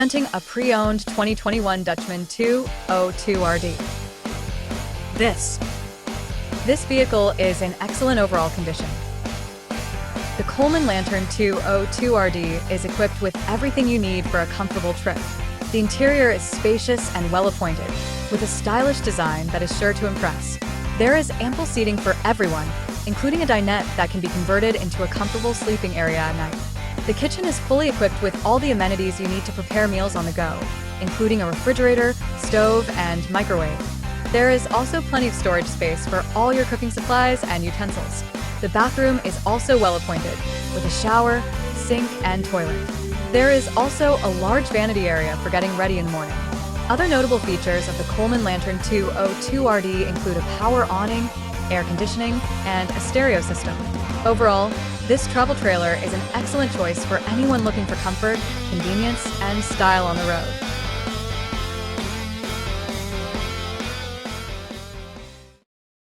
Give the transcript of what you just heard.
Presenting a pre-owned 2021 Dutchmen 202RD. This vehicle is in excellent overall condition. The Coleman Lantern 202RD is equipped with everything you need for a comfortable trip. The interior is spacious and well-appointed, with a stylish design that is sure to impress. There is ample seating for everyone, including a dinette that can be converted into a comfortable sleeping area at night. The kitchen is fully equipped with all the amenities you need to prepare meals on the go, including a refrigerator, stove, and microwave. There is also plenty of storage space for all your cooking supplies and utensils. The bathroom is also well appointed, with a shower, sink, and toilet. There is also a large vanity area for getting ready in the morning. Other notable features of the Coleman Lantern 202RD include a power awning, air conditioning, and a stereo system. Overall, this travel trailer is an excellent choice for anyone looking for comfort, convenience, and style on the road.